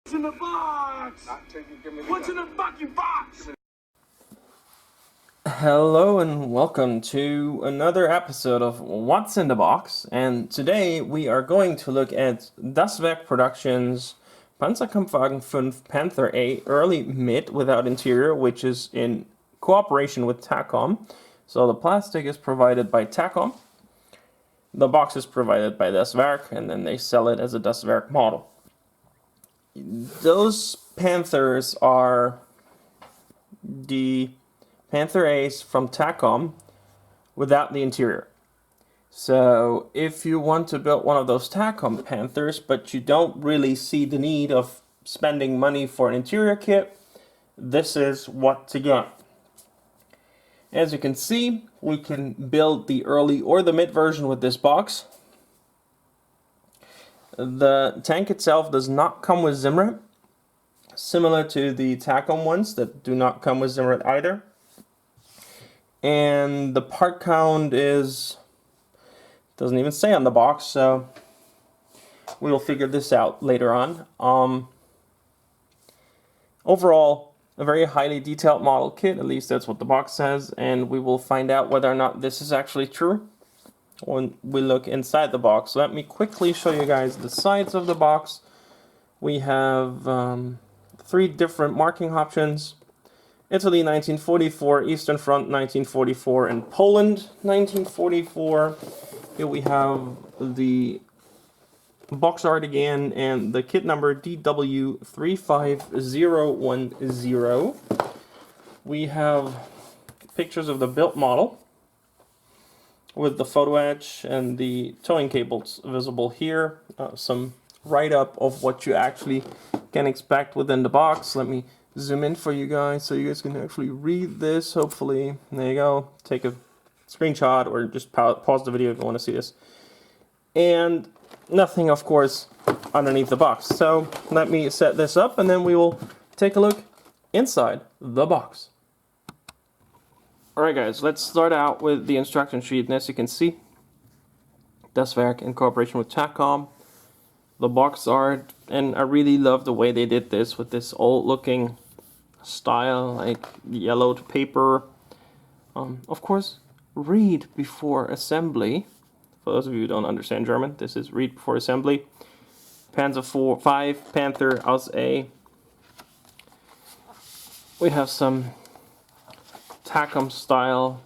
What's in the box? What's in the fucking box? Hello and welcome to another episode of What's in the Box, and today we are going to look at Das Werk Productions Panzerkampfwagen 5 Panther A early mid without interior, which is in cooperation with Takom. So the plastic is provided by Takom, the box is provided by Das Werk, and then they sell it as a Das Werk model. Those Panthers are the Panther A's from Takom without the interior. So if you want to build one of those Takom Panthers, but you don't really see the need of spending money for an interior kit, this is what to get. As you can see, we can build the early or the mid version with this box. The tank itself does not come with zimmerit, similar to the Takom ones that do not come with zimmerit either. And the part count doesn't even say on the box, so we'll figure this out later on. Overall, a very highly detailed model kit, at least that's what the box says, and we will find out whether or not this is actually true when we look inside the box. So let me quickly show you guys the sides of the box. We have 3 different marking options: Italy 1944, Eastern Front 1944, and Poland 1944. Here we have the box art again and the kit number DW35010. We have pictures of the built model with the photo-etch and the towing cables visible here. Some write-up of what you actually can expect within the box. Let me zoom in for you guys so you guys can actually read this, hopefully. There you go. Take a screenshot or just pause the video if you want to see this. And nothing, of course, underneath the box. So let me set this up and then we will take a look inside the box. Alright guys, let's start out with the instruction sheet. And as you can see, Das Werk in cooperation with Takom, the box art, and I really love the way they did this with this old looking style, like yellowed paper. Of course, read before assembly. For those of you who don't understand German, this is read before assembly. Panzer 5 Panther aus A. We have some Takom style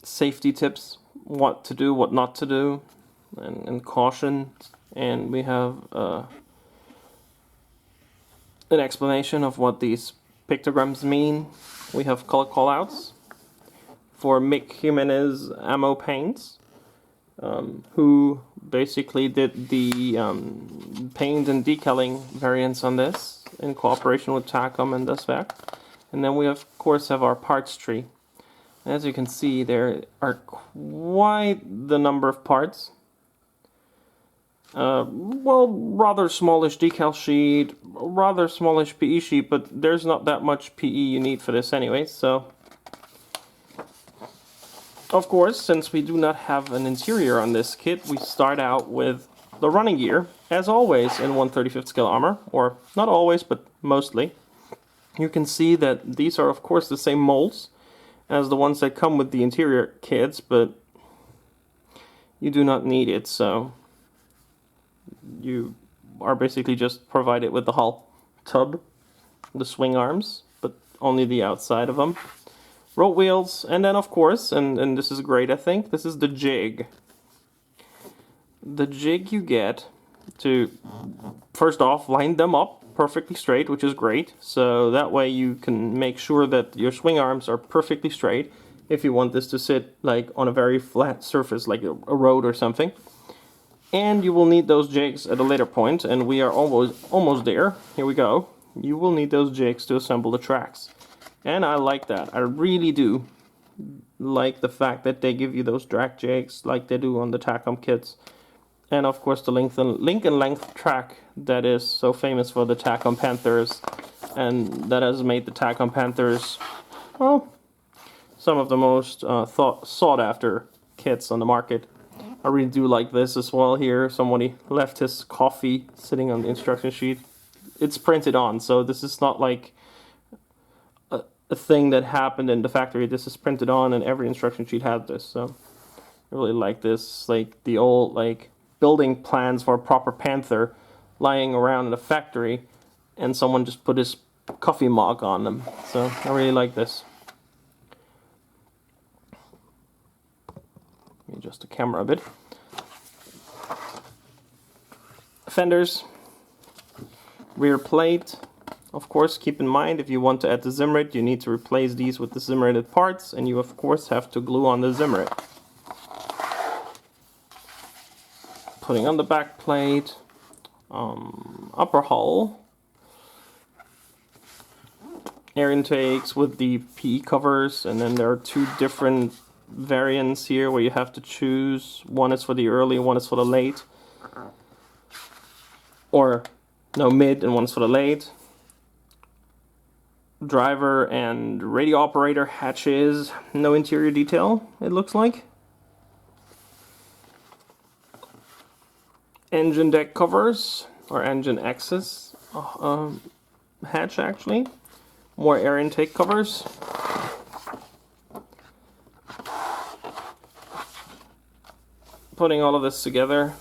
safety tips, what to do, what not to do, and caution. And we have an explanation of what these pictograms mean. We have color callouts for Mick Jimenez Ammo Paints, who basically did the paint and decaling variants on this in cooperation with Takom and Das Werk. And then we of course have our parts tree. As you can see, there are quite the number of parts. Well, rather smallish decal sheet, rather smallish PE sheet, but there's not that much PE you need for this anyway, so. Of course, since we do not have an interior on this kit, we start out with the running gear, as always in 1/35th scale armor, or not always, but mostly. You can see that these are of course the same molds as the ones that come with the interior kits, but you do not need it, so you are basically just provided with the hull tub, the swing arms, but only the outside of them, road wheels, and then of course, and this is great I think, this is the jig. The jig you get to, first off, line them up perfectly straight, which is great, so that way you can make sure that your swing arms are perfectly straight if you want this to sit like on a very flat surface like a road or something. And you will need those jigs at a later point, and we are almost there. Here we go. You will need those jigs to assemble the tracks. And I like that. I really do like the fact that they give you those drag jigs like they do on the Takom kits. And of course the link and length track that is so famous for the Takom Panthers, and that has made the Takom Panthers, well, some of the most sought after kits on the market. I really do like this as well here. Somebody left his coffee sitting on the instruction sheet. It's printed on, so this is not like a thing that happened in the factory. This is printed on, and every instruction sheet had this. So I really like this, like the old like building plans for a proper Panther lying around in a factory, and someone just put his coffee mug on them. So I really like this. Let me adjust the camera a bit. Fenders, rear plate. Of course, keep in mind, if you want to add the zimmerit, you need to replace these with the zimmerited parts, and you of course have to glue on the zimmerit. Putting on the back plate, upper hull, air intakes with the PE covers, and then there are two different variants here where you have to choose. One is for the early, one is for the late. Or, no, mid, and one is for the late. Driver and radio operator hatches, no interior detail, it looks like. Engine deck covers, or engine access hatch actually. More air intake covers. Putting all of this together.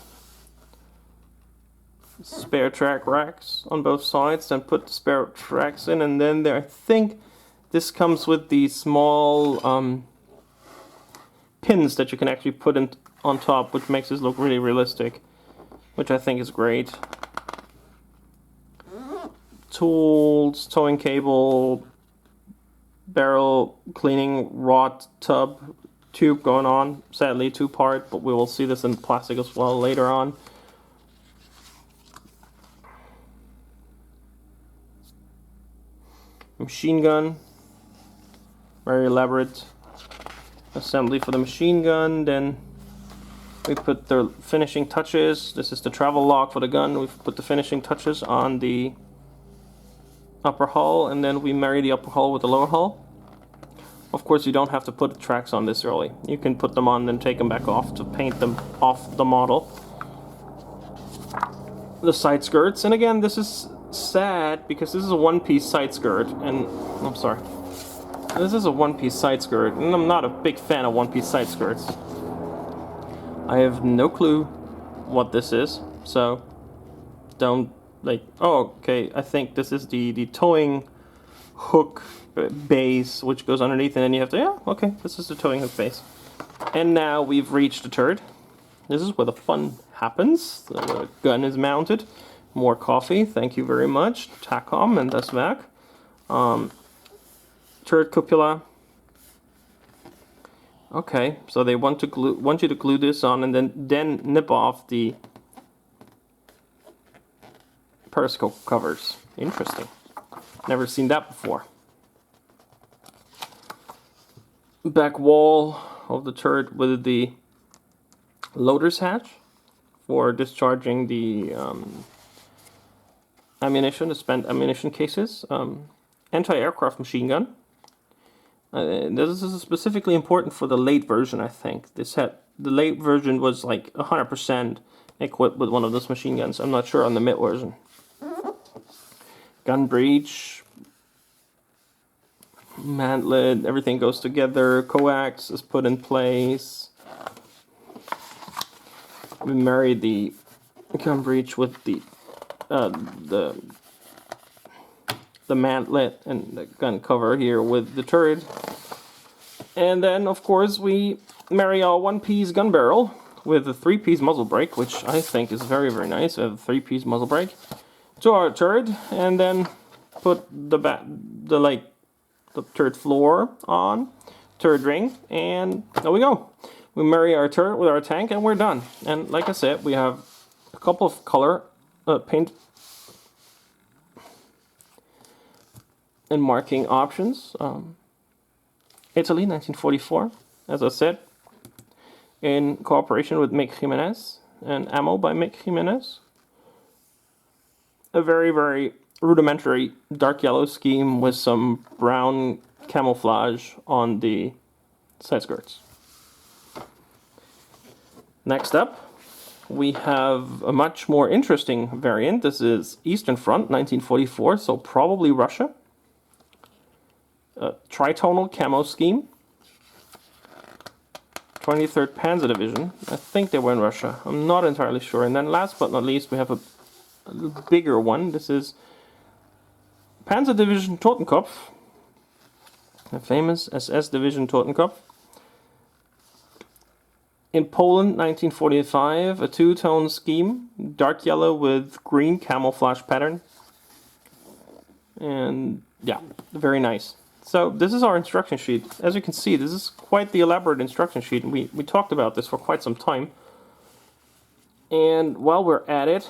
Spare track racks on both sides, then put the spare tracks in, and then there, I think this comes with the small pins that you can actually put in on top, which makes this look really realistic, which I think is great. Tools, towing cable, barrel cleaning rod tub, tube going on, sadly two-part, but we will see this in plastic as well later on. Machine gun, very elaborate assembly for the machine gun. Then we put the finishing touches. This is the travel log for the gun. We've put the finishing touches on the upper hull, and then we marry the upper hull with the lower hull. Of course, you don't have to put the tracks on this early. You can put them on and take them back off to paint them off the model. The side skirts, and again, this is sad because this is a one-piece side skirt, and I'm sorry, this is a one-piece side skirt, and I'm not a big fan of one-piece side skirts. I have no clue what this is, so don't like, oh, okay, I think this is the towing hook base which goes underneath, and then you have to, yeah, okay, this is the towing hook base. And now we've reached the turret. This is where the fun happens. The gun is mounted. More coffee, thank you very much, Takom and das Werk. Turret cupola. Okay, so they want you to glue this on and then nip off the periscope covers. Interesting. Never seen that before. Back wall of the turret with the loader's hatch for discharging the ammunition, the spent ammunition cases. Anti-aircraft machine gun. This is specifically important for the late version, I think. The late version was like 100% equipped with one of those machine guns. I'm not sure on the mid version. Gun breech. Mantlet, everything goes together. Coax is put in place. We married the gun breech with the mantlet and the gun cover here with the turret. And then, of course, we marry our one-piece gun barrel with a three-piece muzzle brake, which I think is very, very nice. We have a three-piece muzzle brake to our turret, and then put the turret floor on, turret ring, and there we go. We marry our turret with our tank, and we're done. And like I said, we have a couple of color paint and marking options. Italy, 1944, as I said, in cooperation with Mick Jimenez, and ammo by Mick Jimenez. A very, very rudimentary dark yellow scheme with some brown camouflage on the side skirts. Next up, we have a much more interesting variant. This is Eastern Front, 1944, so probably Russia. Tritonal camo scheme. 23rd Panzer Division. I think they were in Russia. I'm not entirely sure. And then last but not least, we have a little bigger one. This is Panzer Division Totenkopf. A famous SS Division Totenkopf. In Poland, 1945, a two-tone scheme, dark yellow with green camouflage pattern. And yeah, very nice. So this is our instruction sheet. As you can see, this is quite the elaborate instruction sheet. We talked about this for quite some time. And while we're at it,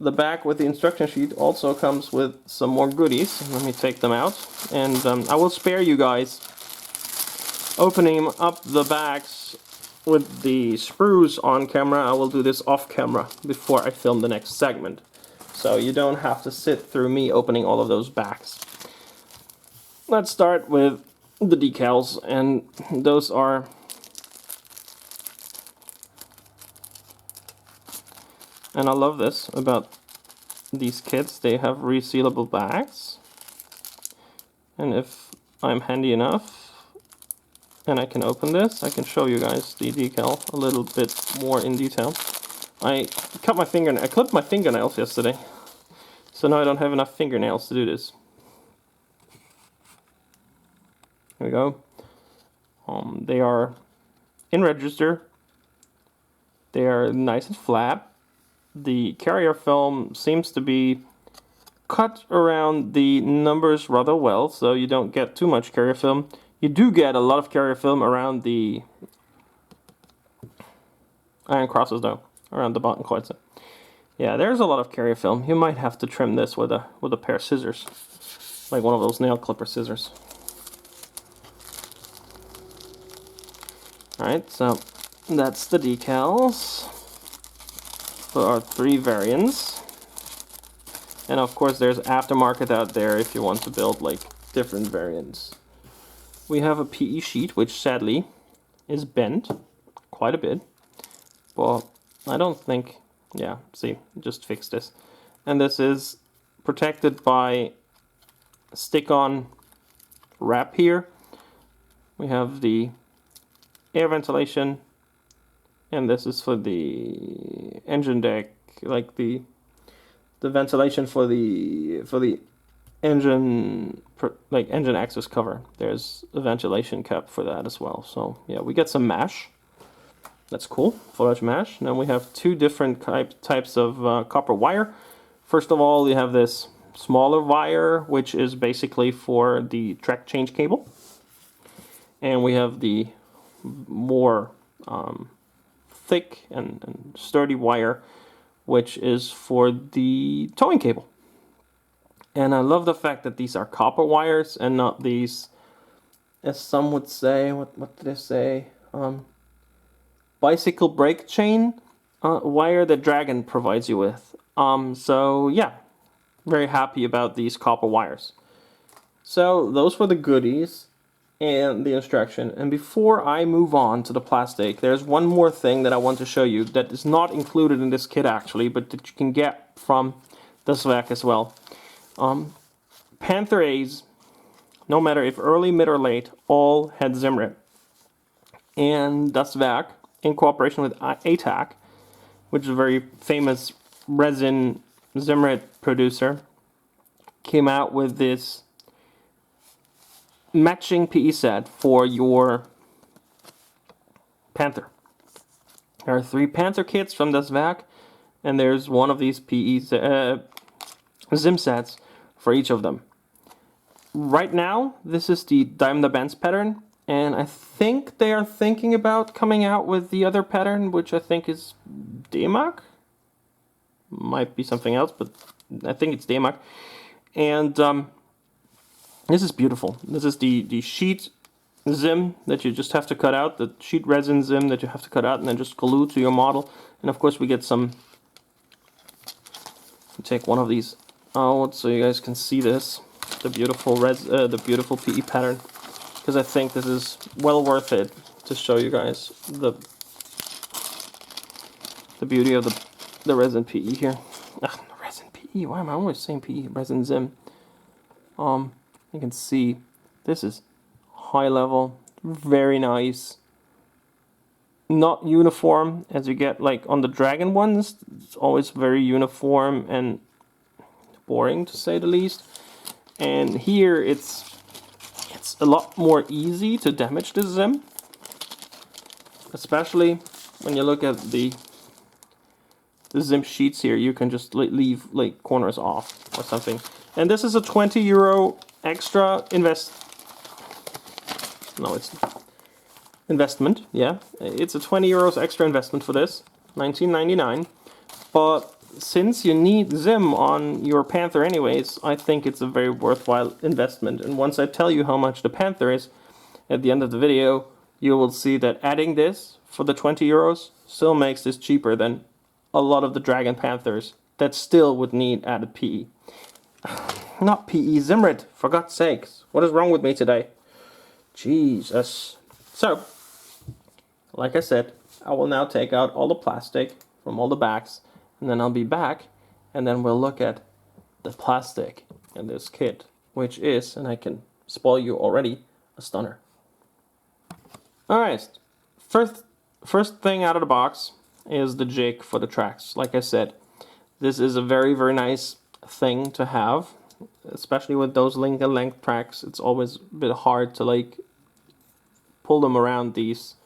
the back with the instruction sheet also comes with some more goodies. Let me take them out. And I will spare you guys opening up the bags with the sprues on camera. I will do this off camera before I film the next segment. So you don't have to sit through me opening all of those bags. Let's start with the decals, and those are and I love this about these kits. They have resealable bags, and if I'm handy enough and I can open this, I can show you guys the decal a little bit more in detail. I clipped my fingernails yesterday, so now I don't have enough fingernails to do this. Here we go. They are in register. They are nice and flat. The carrier film seems to be cut around the numbers rather well, so you don't get too much carrier film. You do get a lot of carrier film around the iron crosses though, around the Bottenkreuze. Yeah, there's a lot of carrier film. You might have to trim this with a pair of scissors, like one of those nail clipper scissors. Alright, so that's the decals for our three variants. And of course there's aftermarket out there if you want to build like different variants. We have a PE sheet which sadly is bent quite a bit. Well, I don't think, yeah, see, just fixed this. And this is protected by stick-on wrap here. We have the air ventilation, and this is for the engine deck, like the ventilation for the engine, like engine access cover. There's a ventilation cap for that as well. So yeah, we get some mesh. That's cool, photo-etch mesh. Then we have two different types of copper wire. First of all, you have this smaller wire, which is basically for the track change cable, and we have the more thick and sturdy wire, which is for the towing cable. And I love the fact that these are copper wires and not these, as some would say, what did they say, bicycle brake chain wire that Dragon provides you with. So yeah, very happy about these copper wires. So those were the goodies and the instruction. And before I move on to the plastic, there's one more thing that I want to show you that is not included in this kit actually, but that you can get from this Werk as well. Panther A's, no matter if early, mid, or late, all had zimmerit. And das Werk, in cooperation with ATAC, which is a very famous resin zimmerit producer, came out with this matching PE set for your Panther. There are 3 Panther kits from das Werk, and there's one of these PE zim sets for each of them. Right now, this is the Daimler-Benz pattern, and I think they are thinking about coming out with the other pattern, which I think is D-Mark. Might be something else, but I think it's D-Mark. And this is beautiful. This is the sheet zim that you just have to cut out, the sheet resin zim that you have to cut out and then just glue to your model. And of course we get some, take one of these out so you guys can see this, the beautiful PE pattern, because I think this is well worth it to show you guys the the beauty of the resin PE here. Ugh, resin PE, why am I always saying PE? Resin Zim. You can see this is high level, very nice. Not uniform as you get like on the Dragon ones. It's always very uniform and boring to say the least. And here it's a lot more easy to damage the Zim, especially when you look at the Zim sheets here. You can just leave like corners off or something. And this is a €20 extra investment. Yeah, it's a €20 extra investment for this, $19.99. But since you need Zim on your Panther anyways, I think it's a very worthwhile investment. And once I tell you how much the Panther is at the end of the video, you will see that adding this for the €20 still makes this cheaper than a lot of the Dragon Panthers that still would need added PE. Not PE, zimmerit, for God's sakes. What is wrong with me today? Jesus. So, like I said, I will now take out all the plastic from all the backs, and then I'll be back, and then we'll look at the plastic in this kit, which is, and I can spoil you already, a stunner. Alright, first thing out of the box is the jig for the tracks. Like I said, this is a very, very nice thing to have, especially with those length tracks. It's always a bit hard to like pull them around these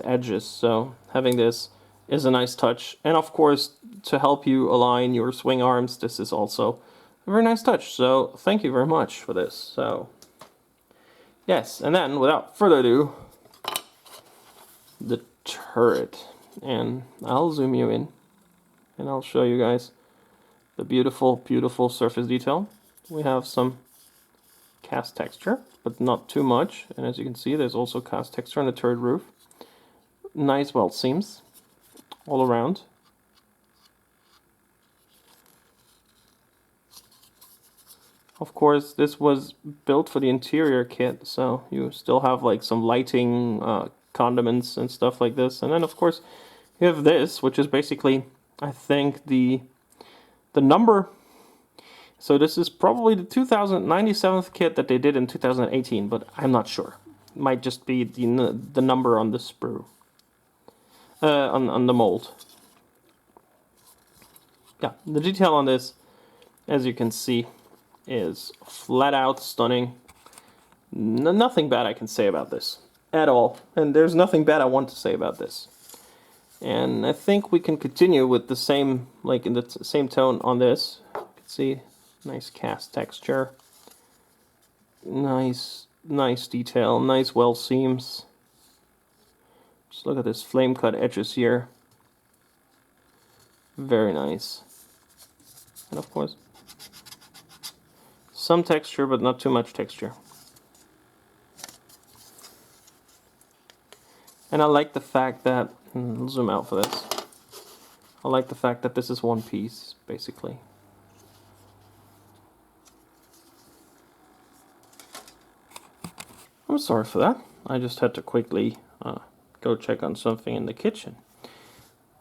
edges, so having this is a nice touch. And of course, to help you align your swing arms, this is also a very nice touch, so thank you very much for this. So yes, and then without further ado, the turret. And I'll zoom you in and I'll show you guys the beautiful, beautiful surface detail. We have some cast texture, but not too much. And as you can see, there's also cast texture on the turret roof. Nice weld seams all around. Of course, this was built for the interior kit, so you still have like some lighting, condiments and stuff like this. And then of course you have this, which is basically, I think, the number. So this is probably the 2097th kit that they did in 2018, but I'm not sure. It might just be the number on the sprue, on the mold. Yeah, the detail on this, as you can see, is flat out stunning. Nothing bad I can say about this at all, and there's nothing bad I want to say about this. And I think we can continue with the same, like in the same tone on this. You can see nice cast texture, nice detail, nice weld seams. Just look at this flame cut edges here, very nice. And of course some texture, but not too much texture. And I like the fact that, I'll zoom out for this, I like the fact that this is one piece, basically. I'm sorry for that. I just had to quickly go check on something in the kitchen.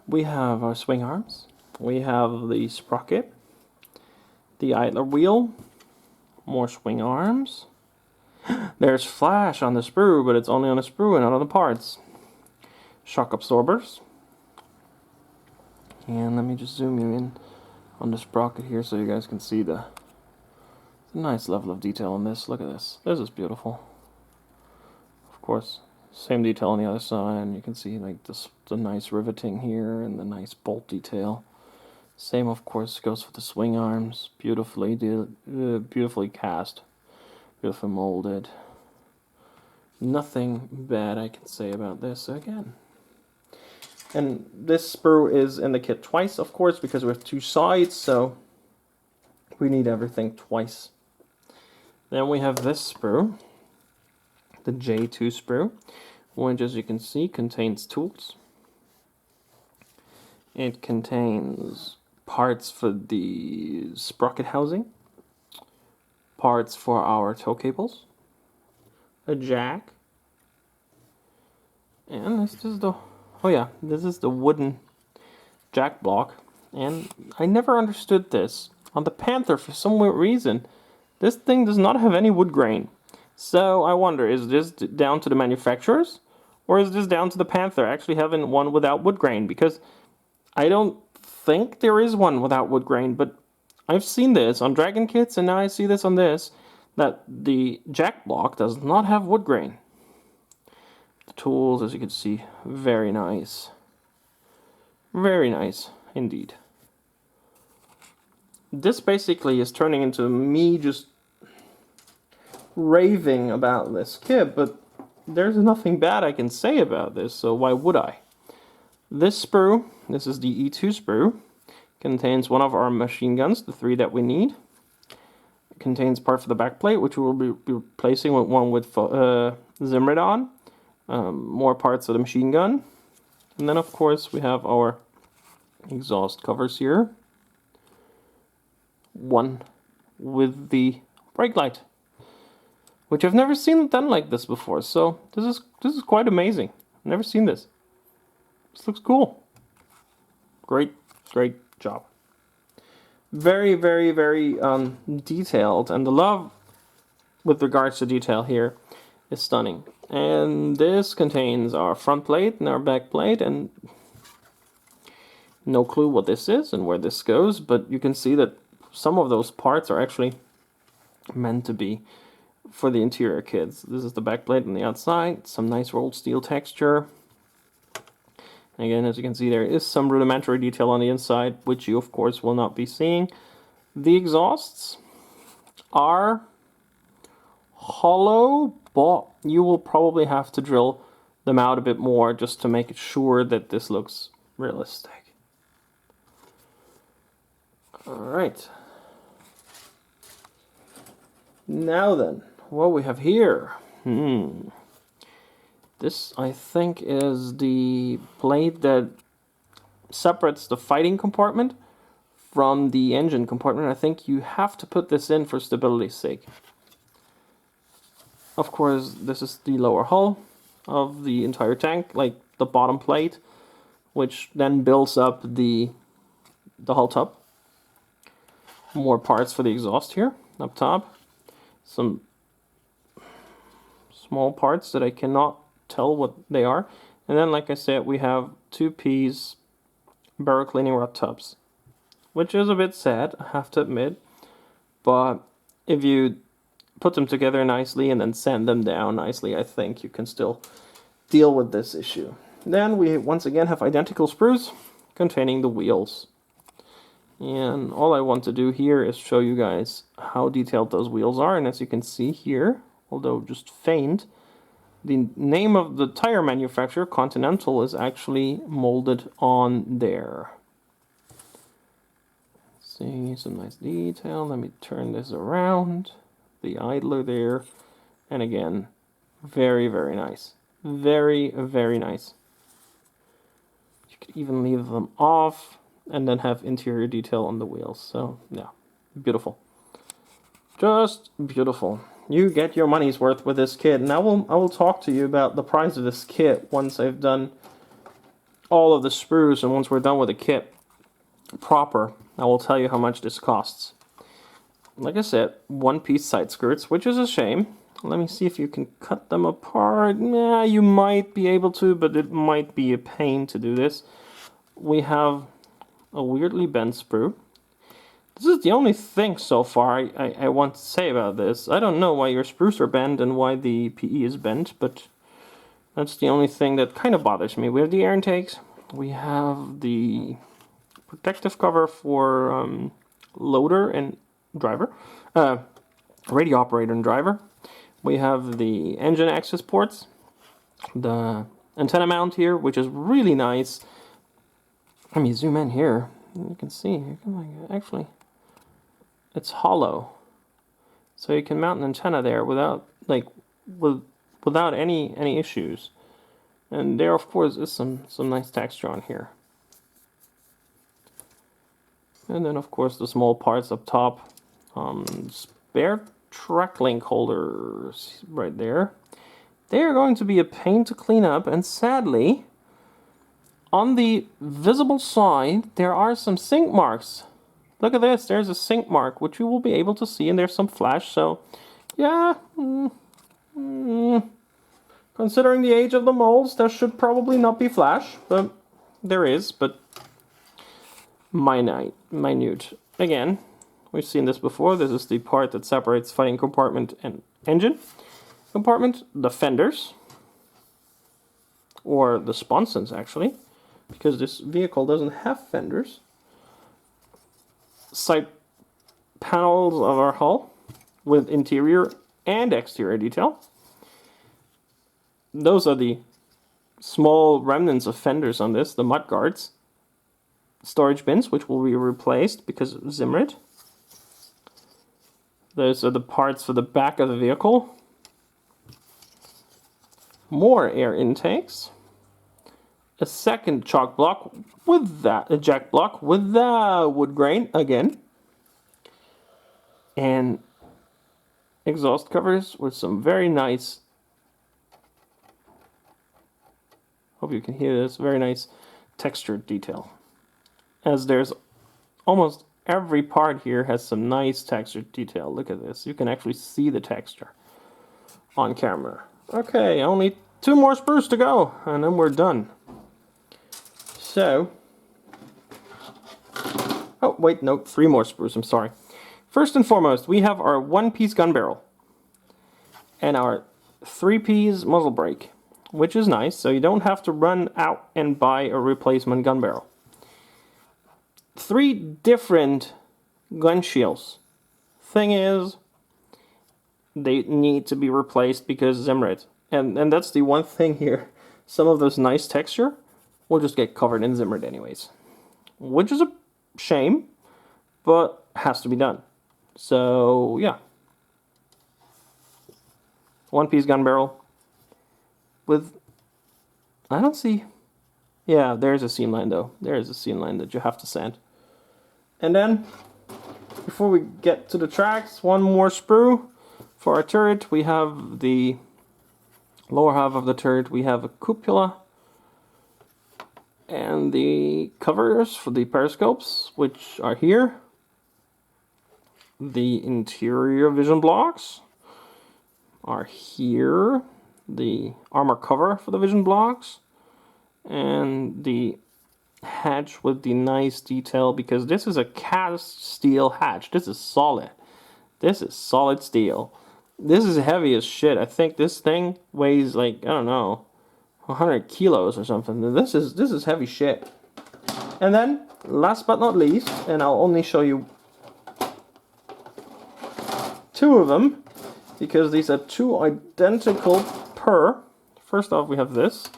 We have our swing arms, we have the sprocket, the idler wheel, more swing arms. There's flash on the sprue, but it's only on the sprue and not on the parts. Shock absorbers. And let me just zoom you in on the sprocket here so you guys can see the nice level of detail on this. Look at this. This is beautiful. Of course, same detail on the other side, and you can see like the nice riveting here and the nice bolt detail. Same, of course, goes for the swing arms. Beautifully cast, beautifully molded. Nothing bad I can say about this again. And this sprue is in the kit twice, of course, because we have two sides, so we need everything twice. Then we have this sprue, the J2 sprue, which, as you can see, contains tools. It contains parts for the sprocket housing, parts for our tow cables, a jack, and this is the, oh yeah, this is the wooden jack block, and I never understood this. On the Panther, for some weird reason, this thing does not have any wood grain. So I wonder, is this down to the manufacturers? Or is this down to the Panther actually having one without wood grain? Because I don't think there is one without wood grain, but I've seen this on Dragon kits, and now I see this on this, that the jack block does not have wood grain. The tools, as you can see, very nice. Very nice, indeed. This basically is turning into me just raving about this kit, but there's nothing bad I can say about this, so why would I? This sprue, this is the E2 sprue, contains one of our machine guns, the 3 that we need. It contains part for the back plate, which we will be replacing with one with zimmerit on. More parts of the machine gun. And then of course we have our exhaust covers here. One with the brake light, which I've never seen done like this before. So this is quite amazing. I've never seen this. This looks cool. Great job. Very detailed, and the love with regards to detail here is stunning. And this contains our front plate and our back plate, and no clue what this is and where this goes, but you can see that some of those parts are actually meant to be for the interior kits. This is the back plate on the outside, some nice rolled steel texture. Again, as you can see, there is some rudimentary detail on the inside, which you of course will not be seeing. The exhausts are hollow, but you will probably have to drill them out a bit more just to make it sure that this looks realistic. Alright. Now then, what we have here. This, I think, is the plate that separates the fighting compartment from the engine compartment. I think you have to put this in for stability's sake. Of course, this is the lower hull of the entire tank, like the bottom plate, which then builds up the hull top. More parts for the exhaust here, up top. Some small parts that I cannot tell what they are. And then, like I said, we have 2-piece barrel cleaning rod tubs, which is a bit sad, I have to admit. But if you put them together nicely and then sand them down nicely, I think you can still deal with this issue. Then we once again have identical sprues containing the wheels. And all I want to do here is show you guys how detailed those wheels are. And as you can see here, although just faint, the name of the tire manufacturer, Continental, is actually molded on there. See, some nice detail. Let me turn this around. The idler there. And again, very nice. Very nice. You could even leave them off and then have interior detail on the wheels. So, yeah, beautiful. Just beautiful. You get your money's worth with this kit. And I will talk to you about the price of this kit once I've done all of the sprues, and once we're done with the kit proper, I will tell you how much this costs. Like I said, 1-piece side skirts, which is a shame. Let me see if you can cut them apart. Yeah, you might be able to, but it might be a pain to do this. We have a weirdly bent sprue. This is the only thing so far I want to say about this. I don't know why your sprues are bent and why the PE is bent, but that's the only thing that kind of bothers me. We have the air intakes. We have the protective cover for loader and driver, radio operator and driver. We have the engine access ports, the antenna mount here, which is really nice. Let me zoom in here. You can see, actually, it's hollow, so you can mount an antenna there without without any issues. And there, of course, is some nice texture on here. And then, of course, the small parts up top, spare track link holders right there. They are going to be a pain to clean up, and sadly, on the visible side, there are some sink marks. Look at this, there's a sink mark, which you will be able to see, and there's some flash, so yeah. Considering the age of the molds, there should probably not be flash, but there is, but minute. Again, we've seen this before. This is the part that separates fighting compartment and engine compartment. The fenders, or the sponsons actually, because this vehicle doesn't have fenders. Side panels of our hull with interior and exterior detail. Those are the small remnants of fenders on this, the mud guards. Storage bins, which will be replaced because of zimmerit. Those are the parts for the back of the vehicle. More air intakes. A second chalk block with that, a jack block with the wood grain again. And exhaust covers with some very nice, hope you can hear this, very nice textured detail. As there's almost every part here has some nice textured detail. Look at this. You can actually see the texture on camera. Okay, only 2 more sprues to go, and then we're done. So, oh wait, no, 3 more sprues, I'm sorry. First and foremost, we have our 1-piece gun barrel and our 3-piece muzzle brake, which is nice, so you don't have to run out and buy a replacement gun barrel. 3 different gun shields. Thing is, they need to be replaced because zimmerit. And that's the one thing here. Some of this nice texture will just get covered in zimmerit anyways. Which is a shame, but has to be done. So, yeah. 1-piece gun barrel with, I don't see, yeah, there's a seam line though. There is a seam line that you have to sand. And then, before we get to the tracks, 1 more sprue. For our turret, we have the lower half of the turret, we have a cupola. And the covers for the periscopes, which are here. The interior vision blocks are here. The armor cover for the vision blocks. And the hatch with the nice detail, because this is a cast steel hatch. This is solid. This is solid steel. This is heavy as shit. I think this thing weighs like, I don't know, 100 kilos or something. This is heavy shit. And then, last but not least, and I'll only show you 2 of them, because these are 2 identical per. First off, we have this,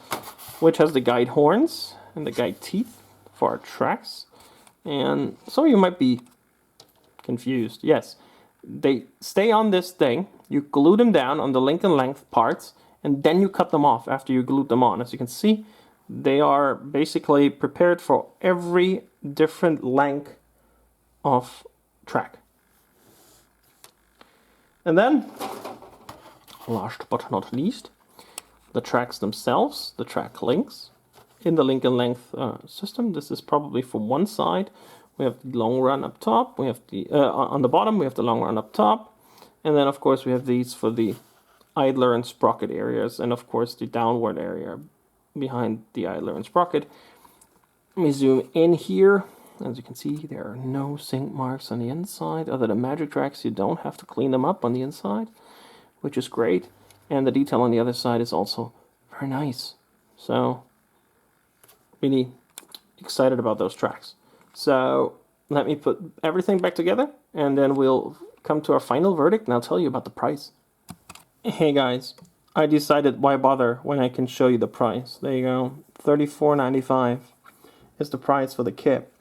which has the guide horns and the guide teeth for our tracks. And some of you might be confused. Yes, they stay on this thing. You glue them down on the link and length parts, and then you cut them off after you glued them on. As you can see, they are basically prepared for every different length of track. And then, last but not least, the tracks themselves, the track links. In the link and length system, this is probably from one side. We have the long run up top. We have the on the bottom. We have the long run up top, and then of course we have these for the idler and sprocket areas, and of course the downward area behind the idler and sprocket. Let me zoom in here. As you can see, there are no sink marks on the inside. Other than magic tracks, you don't have to clean them up on the inside, which is great. And the detail on the other side is also very nice. So, really excited about those tracks. So, let me put everything back together, and then we'll come to our final verdict, and I'll tell you about the price. Hey guys, I decided why bother when I can show you the price. There you go, $34.95 is the price for the kit.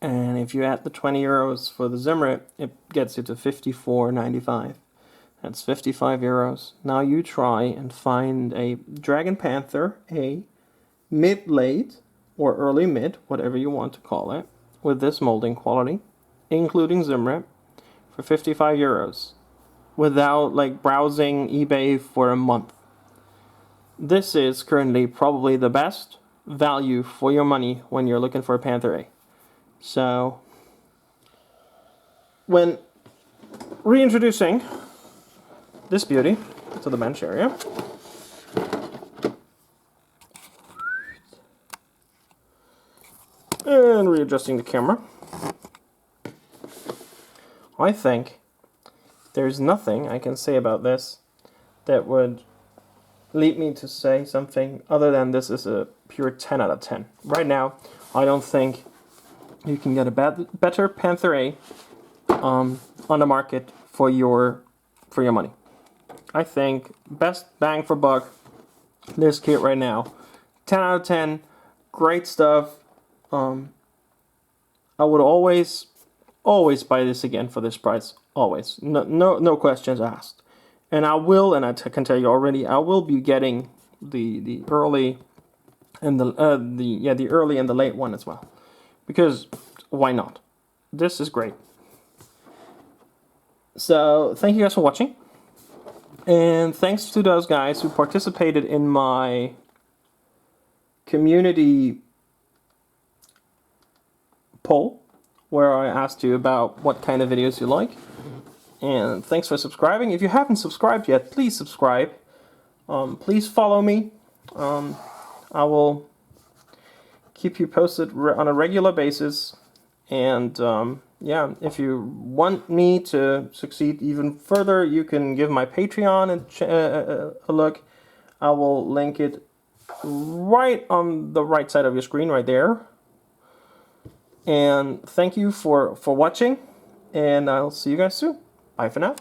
And if you add the 20 euros for the zimmerit, it gets you to $54.95. That's 55 euros. Now you try and find a Dragon Panther, a mid-late or early mid, whatever you want to call it, with this molding quality, including zimmerit, for 55 euros, without like browsing eBay for a month. This is currently probably the best value for your money when you're looking for a Panther A. So when reintroducing this beauty to the bench area, and readjusting the camera, I think there's nothing I can say about this that would lead me to say something other than this is a pure 10 out of 10. Right now, I don't think you can get a better Panther A on the market for your money. I think best bang for buck, this kit right now, 10 out of 10, great stuff. I would always buy this again for this price. Always, no questions asked. And I will, and I can tell you already, I will be getting the early and the early and the late one as well, because why not? This is great. So thank you guys for watching, and thanks to those guys who participated in my community poll where I asked you about what kind of videos you like. And thanks for subscribing. If you haven't subscribed yet, please subscribe. Please follow me. I will keep you posted on a regular basis. And yeah, if you want me to succeed even further, you can give my Patreon a look. I will link it right on the right side of your screen, right there. And thank you for watching, and I'll see you guys soon. Bye for now.